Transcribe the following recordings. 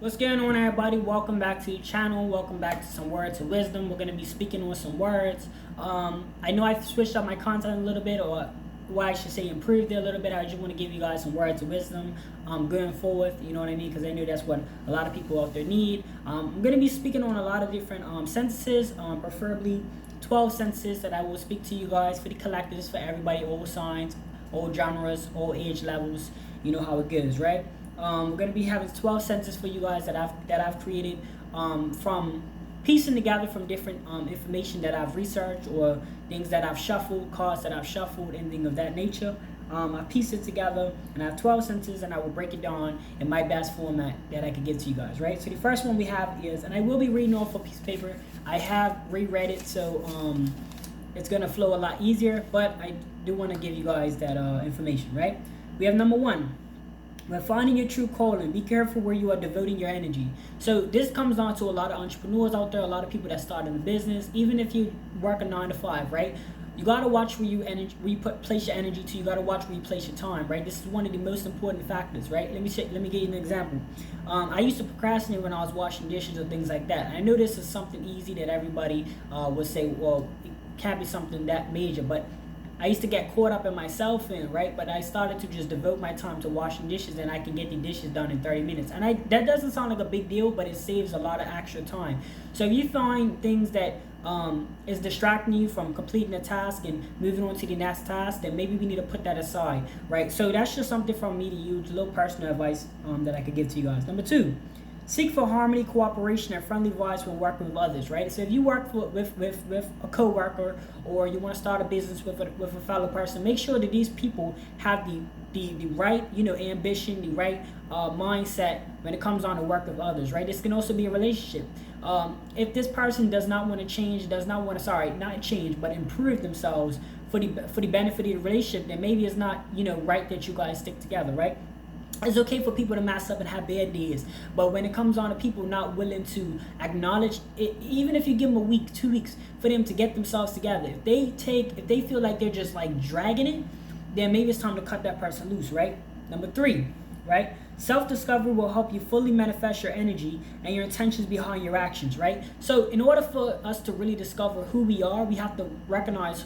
What's going on, everybody? Welcome back to the channel. Welcome back to some words of wisdom. We're going to be speaking on some words. I know I've switched up my content a little bit, or what I should say, improved it a little bit. I just want to give you guys some words of wisdom going forward. You know what I mean? Because I know that's what a lot of people out there need. I'm going to be speaking on a lot of different sentences, preferably 12 sentences that I will speak to you guys for the collectives, for everybody, all signs, all genres, all age levels. You know how it goes, right? We're going to be having 12 sentences for you guys that I've created from piecing together from different information that I've researched, or things that I've shuffled, cards that I've shuffled, anything of that nature. I pieced it together, and I have 12 sentences, and I will break it down in my best format that I could give to you guys, right? So the first one we have is, and I will be reading off a piece of paper. I have reread it, so it's going to flow a lot easier, but I do want to give you guys that information, right? We have number one. When finding your true calling, be careful where you are devoting your energy. So this comes down to a lot of entrepreneurs out there, a lot of people that start in a business, even if you work a 9 to 5, right? You gotta watch where you place your energy to. You gotta watch where you place your time, right? This is one of the most important factors, right? Let me give you an example. I used to procrastinate when I was washing dishes or things like that. And I know this is something easy that everybody would say, well, it can't be something that major, but I used to get caught up in myself right? But I started to just devote my time to washing dishes, and I can get the dishes done in 30 minutes. And that doesn't sound like a big deal, but it saves a lot of extra time. So if you find things that is distracting you from completing a task and moving on to the next task, then maybe we need to put that aside, right? So that's just something from me to you, a little personal advice that I could give to you guys. Number two. Seek for harmony, cooperation, and friendly vibes when working with others, right? So if you work with a co-worker, or you want to start a business with a fellow person, make sure that these people have the right, ambition, the right mindset when it comes on to work with others, right? This can also be a relationship. If this person does not want to change, not change, but improve themselves for the benefit of the relationship, then maybe it's not, right that you guys stick together, right? It's okay for people to mess up and have bad days, but when it comes on to people not willing to acknowledge it, even if you give them a week, 2 weeks for them to get themselves together, if they feel like they're just like dragging it, then maybe it's time to cut that person loose, right? Number three, right? Self-discovery will help you fully manifest your energy and your intentions behind your actions, right? So in order for us to really discover who we are, we have to recognize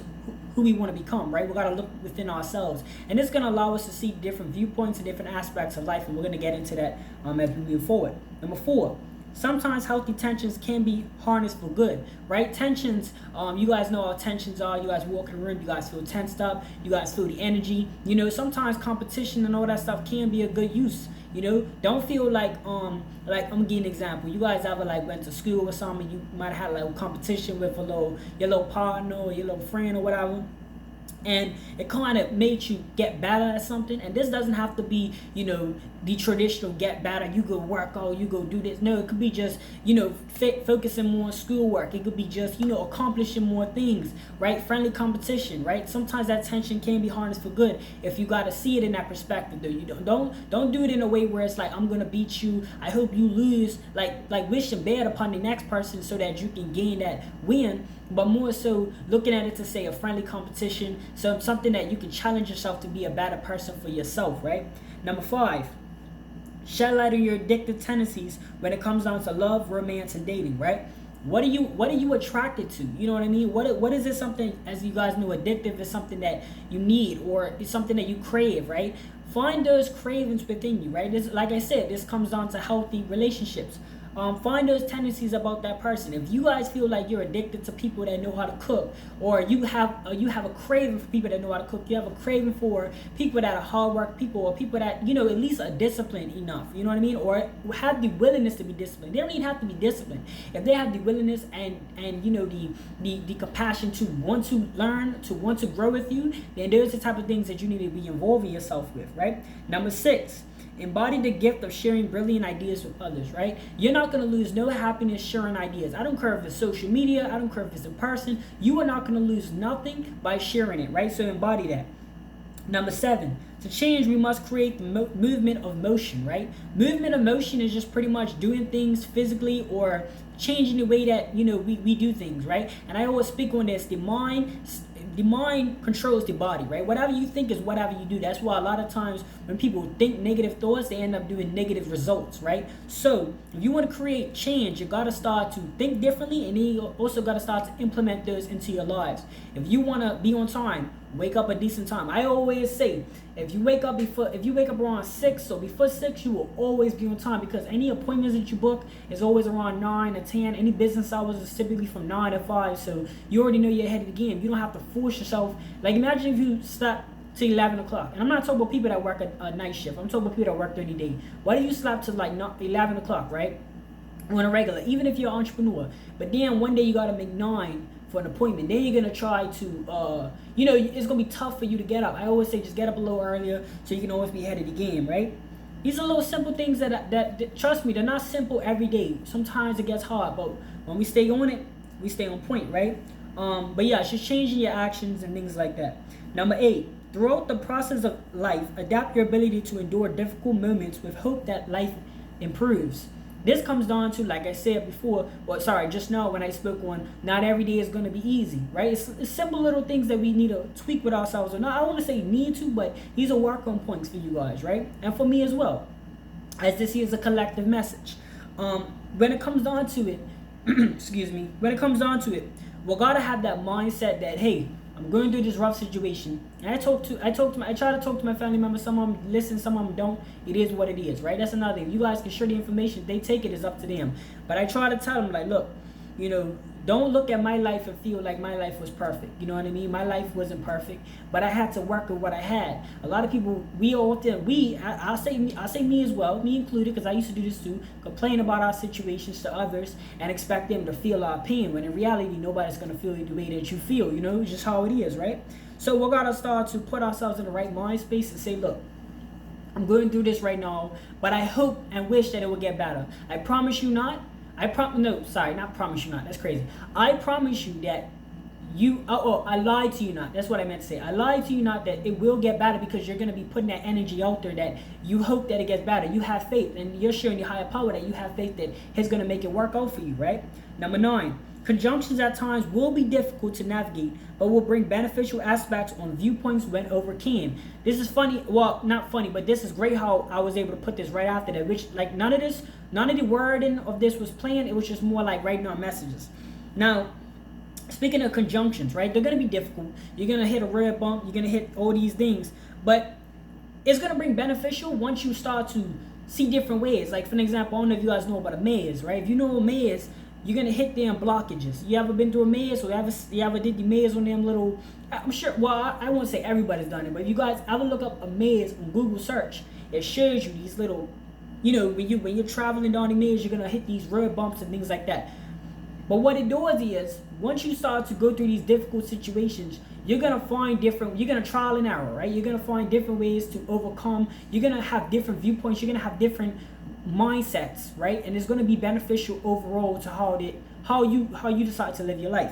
who we want to become, right? We got to look within ourselves, and it's going to allow us to see different viewpoints and different aspects of life, and we're going to get into that as we move forward. Number four. Sometimes healthy tensions can be harnessed for good, right? Tensions, you guys know how tensions are. You guys walk in the room, you guys feel tensed up, you guys feel the energy. Sometimes competition and all that stuff can be a good use. Don't feel like I'm gonna give you an example. You guys ever went to school or something? You might have had a competition with your little partner or your little friend or whatever, and it kind of made you get better at something. And this doesn't have to be, the traditional get better, you go work out, you go do this. No, it could be just, focusing more on schoolwork. It could be just, accomplishing more things, right? Friendly competition, right? Sometimes that tension can be harnessed for good if you got to see it in that perspective, though. You don't do it in a way where it's like, I'm gonna beat you, I hope you lose, like wishing bad upon the next person so that you can gain that win, but more so looking at it to say a friendly competition, so something that you can challenge yourself to be a better person for yourself, right? Number five. Shed light on your addictive tendencies when it comes down to love, romance, and dating, right? What are you attracted to? You know what I mean? What is it? Something, as you guys know, addictive is something that you need, or it's something that you crave, right? Find those cravings within you, right? This, like I said, this comes down to healthy relationships. Find those tendencies about that person. If you guys feel like you're addicted to people that know how to cook, or you have a craving for people that know how to cook, you have a craving for people that are hard work people, or people that at least are disciplined enough. You know what I mean? Or have the willingness to be disciplined. They don't even have to be disciplined. If they have the willingness and the compassion to want to learn, to want to grow with you, then those are the type of things that you need to be involving yourself with, right? Number six. Embody the gift of sharing brilliant ideas with others, right? You're not going to lose no happiness sharing ideas. I don't care if it's social media. I don't care if it's in person. You are not going to lose nothing by sharing it, right? So embody that. Number seven. To change, we must create the movement of motion, right? Movement of motion is just pretty much doing things physically, or changing the way that we do things, right? And I always speak on this. The mind the mind controls the body, right? Whatever you think is whatever you do. That's why a lot of times when people think negative thoughts, they end up doing negative results, right? So if you want to create change, you got to start to think differently, and then you also got to start to implement those into your lives. If you want to be on time, wake up a decent time. I always say, if you wake up around 6, so before 6, you will always be on time, because any appointments that you book is always around 9 or 10. Any business hours is typically from 9 to 5, so you already know you're ahead of the game. You don't have to force yourself. Like, imagine if you slept to 11 o'clock. And I'm not talking about people that work a night shift. I'm talking about people that work 30 days. Why do you sleep to like 11 o'clock, right? On a regular, even if you're an entrepreneur. But then one day you got to make 9 for an appointment. Then you're going to try to, it's going to be tough for you to get up. I always say just get up a little earlier so you can always be ahead of the game, right? These are little simple things that trust me, they're not simple every day. Sometimes it gets hard, but when we stay on it, we stay on point, right? But yeah, it's just changing your actions and things like that. Number 8, throughout the process of life, adapt your ability to endure difficult moments with hope that life improves. This comes down to, like I said before, just now when I spoke on, not every day is going to be easy, right? It's simple little things that we need to tweak with ourselves. Or not, I don't want to say need to, but these are work on points for you guys, right? And for me as well, as this is a collective message. When it comes down to it, when it comes down to it, we gotta have that mindset that, hey, I'm going through this rough situation, and I try to talk to my family members. Some of them listen, some of them don't. It is what it is, right? That's another thing. You guys can share the information. If they take it, it's up to them. But I try to tell them, like, look, don't look at my life and feel like my life was perfect. You know what I mean? My life wasn't perfect, but I had to work with what I had. A lot of people, I'll say me as well, me included, because I used to do this too, complain about our situations to others and expect them to feel our pain, when in reality, nobody's going to feel the way that you feel. It's just how it is, right? So we got to start to put ourselves in the right mind space and say, look, I'm going through this right now, but I hope and wish that it will get better. I promise you not. Not promise you not. That's crazy. I promise you that I lied to you not. That's what I meant to say. I lied to you not that it will get better, because you're going to be putting that energy out there that you hope that it gets better. You have faith, and you're showing your higher power that you have faith that He's going to make it work out for you, right? Number 9, conjunctions at times will be difficult to navigate, but will bring beneficial aspects on viewpoints when overcame. This is funny. Well, not funny, but this is great how I was able to put this right after that, which, like, none of the wording of this was planned. It was just more like writing on messages. Now, speaking of conjunctions, right, they're going to be difficult. You're going to hit a red bump. You're going to hit all these things. But it's going to bring beneficial once you start to see different ways. Like, for an example, I don't know if you guys know about a maze, right? If you know a maze, you're going to hit them blockages. You ever been through a maze, or you ever did the maze on them little, I'm sure, well, I won't say everybody's done it, but if you guys ever look up a maze on Google search, it shows you these little, when you're traveling down the maze, you're going to hit these road bumps and things like that. But what it does is, once you start to go through these difficult situations, you're going to trial and error, right? You're going to find different ways to overcome. You're going to have different viewpoints. You're going to have different mindsets, right? And it's going to be beneficial overall to how you decide to live your life.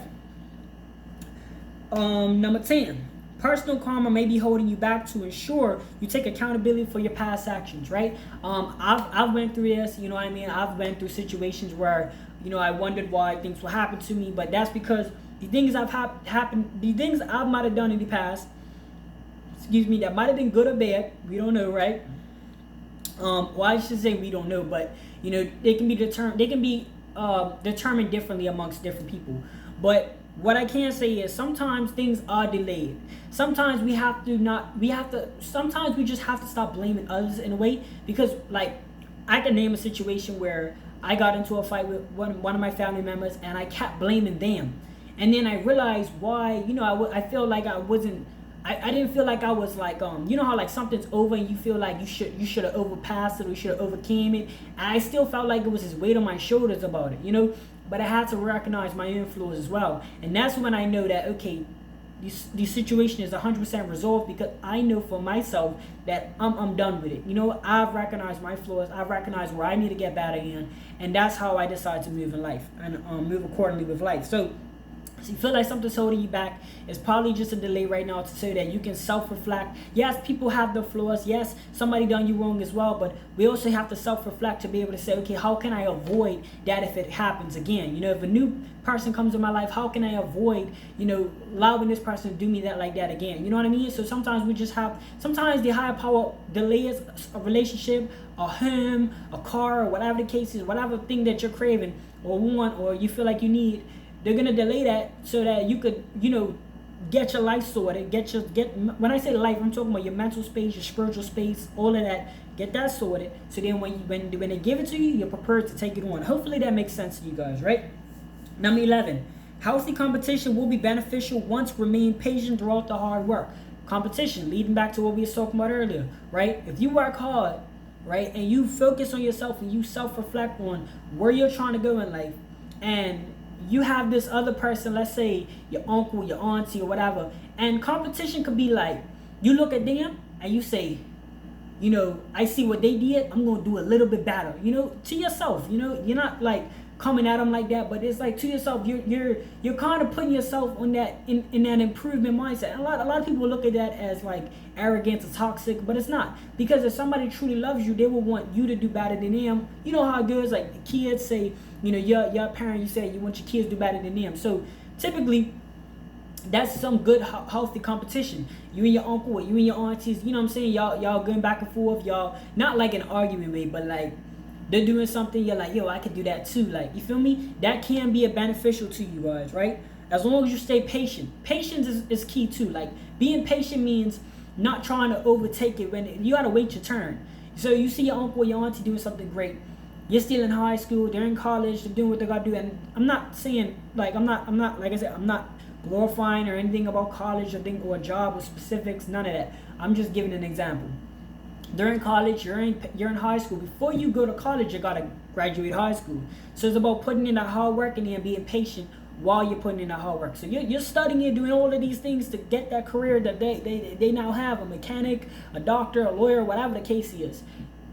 Number 10, personal karma may be holding you back to ensure you take accountability for your past actions, right? I've went through this, you know what I mean? I've been through situations where, I wondered why things would happen to me, but that's because the things the things I might have done in the past, that might have been good or bad, we don't know, right? Well, I should say we don't know, but they can be determined differently amongst different people. But what I can say is sometimes things are delayed. Sometimes sometimes we just have to stop blaming others in a way, because, like, I can name a situation where I got into a fight with one of my family members, and I kept blaming them. And then I realized why, I feel like I didn't feel like I was like, how like something's over and you feel like you should have overpassed it, or you should have overcame it. And I still felt like it was this weight on my shoulders about it, But I had to recognize my influence as well. And that's when I know that, okay, the situation is 100% resolved, because I know for myself that I'm done with it. I've recognized my flaws. I've recognized where I need to get better in. And that's how I decide to move in life and move accordingly with life. So So you feel like something's holding you back. It's probably just a delay right now so that you can self-reflect. Yes, people have their flaws. Yes, somebody done you wrong as well. But we also have to self-reflect to be able to say, okay, how can I avoid that if it happens again? You know, if a new person comes in my life, how can I avoid, you know, allowing this person to do me that like that again? You know what I mean? So sometimes we just have, sometimes the higher power delays a relationship, a home, a car, or whatever the case is, whatever thing that you're craving or want or you feel like you need. They're gonna delay that so that you could, you know, get your life sorted. When I say life, I'm talking about your mental space, your spiritual space, all of that. Get that sorted. So then when they give it to you, you're prepared to take it on. Hopefully that makes sense to you guys, right? Number 11, healthy competition will be beneficial once remain patient throughout the hard work. Competition, leading back to what we were talking about earlier, right? If you work hard, right, and you focus on yourself and you self-reflect on where you're trying to go in life, and you have this other person, let's say your uncle, your auntie, or whatever, and competition could be like, you look at them and you say, you know, I see what they did, I'm gonna do a little bit better, you know, to yourself. You know, you're not like coming at them like that, but it's like to yourself, you're kind of putting yourself on that in that improvement mindset. And a lot of people look at that as like arrogant or toxic, but it's not, because if somebody truly loves you, they will want you to do better than them. You know how it goes, like kids say, you know, your parent, you say you want your kids to do better than them. So typically that's some good healthy competition. You and your uncle or you and your aunties, you know what I'm saying, y'all going back and forth, y'all not like an argument way, but like they're doing something, you're like, yo, I could do that too. Like, you feel me? That can be a beneficial to you guys, right? As long as you stay patient. Patience is key too. Like, being patient means not trying to overtake it when you gotta wait your turn. So you see your uncle or your auntie doing something great. You're still in high school, they're in college, they're doing what they gotta do. And I'm not saying, like, I'm not, like I said, I'm not glorifying or anything about college or job or specifics, none of that. I'm just giving an example. During college, you're in high school. Before you go to college, you gotta graduate high school. So it's about putting in that hard work and then being patient while you're putting in that hard work. So you're studying and doing all of these things to get that career that they now have, a mechanic, a doctor, a lawyer, whatever the case is.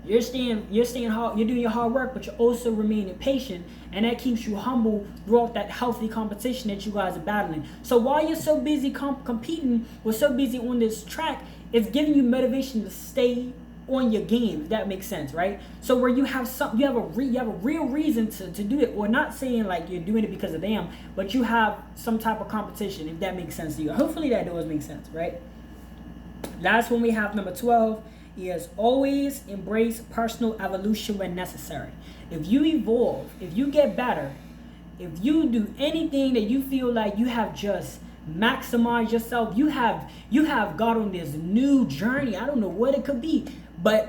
You're staying hard, you're doing your hard work, but you're also remaining patient, and that keeps you humble throughout that healthy competition that you guys are battling. So while you're so busy competing, or so busy on this track, it's giving you motivation to stay on your game, if that makes sense, right? So where you have a real reason to do it, or not saying like you're doing it because of them, but you have some type of competition, if that makes sense to you. Hopefully that does make sense, right? Last one we have, number 12, is always embrace personal evolution when necessary. If you evolve, if you get better, if you do anything that you feel like you have just maximized yourself, you have got on this new journey. I don't know what it could be, but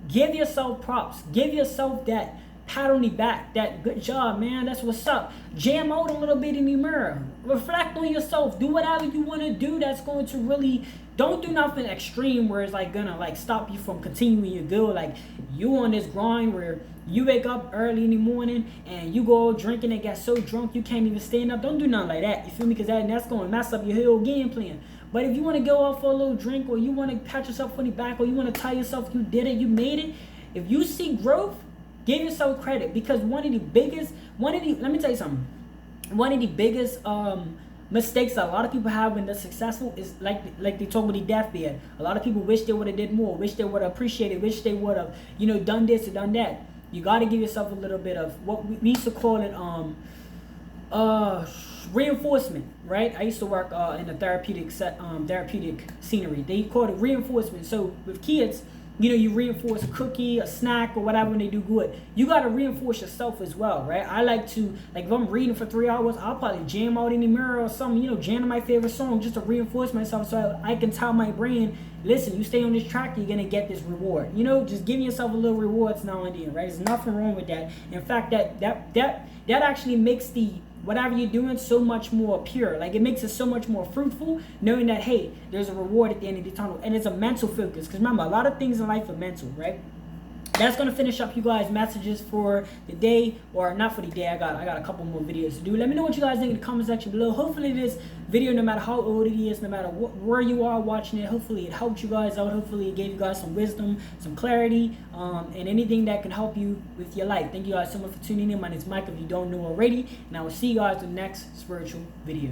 give yourself props. Give yourself that pat on the back, that good job, man, that's what's up. Jam out a little bit in the mirror. Reflect on yourself. Do whatever you want to do that's going to really, don't do nothing extreme where it's like gonna like stop you from continuing your goal. Like you on this grind where you wake up early in the morning and you go drinking and get so drunk you can't even stand up. Don't do nothing like that. You feel me? Because that's going to mess up your whole game plan. But if you want to go out for a little drink, or you want to pat yourself on the back, or you want to tell yourself you did it, you made it, if you see growth, give yourself credit. Because let me tell you something. One of the biggest mistakes that a lot of people have when they're successful is like they talk about the deathbed. A lot of people wish they would have did more, wish they would have appreciated, wish they would have, done this or done that. You got to give yourself a little bit of what we used to call it reinforcement, right? I used to work in a therapeutic scenery. They call it reinforcement. So with kids, you reinforce a cookie, a snack, or whatever when they do good. You got to reinforce yourself as well, right? I like to, if I'm reading for 3 hours, I'll probably jam out in the mirror or something, jam my favorite song just to reinforce myself so I can tell my brain, listen, you stay on this track, you're going to get this reward. Just giving yourself a little rewards now and then, right? There's nothing wrong with that. In fact, that actually makes whatever you're doing so much more pure. Like, it makes it so much more fruitful, knowing that, hey, there's a reward at the end of the tunnel. And it's a mental focus. Because remember, a lot of things in life are mental, right? that's gonna finish up you guys' messages for the day, or not for the day. I got a couple more videos to do. Let me know what you guys think in the comment section below. Hopefully this video, no matter how old it is, no matter where you are watching it, hopefully it helped you guys out. Hopefully it gave you guys some wisdom, some clarity, and anything that can help you with your life. Thank you guys so much for tuning in. My name is Mike, if you don't know already, and I will see you guys in the next spiritual video.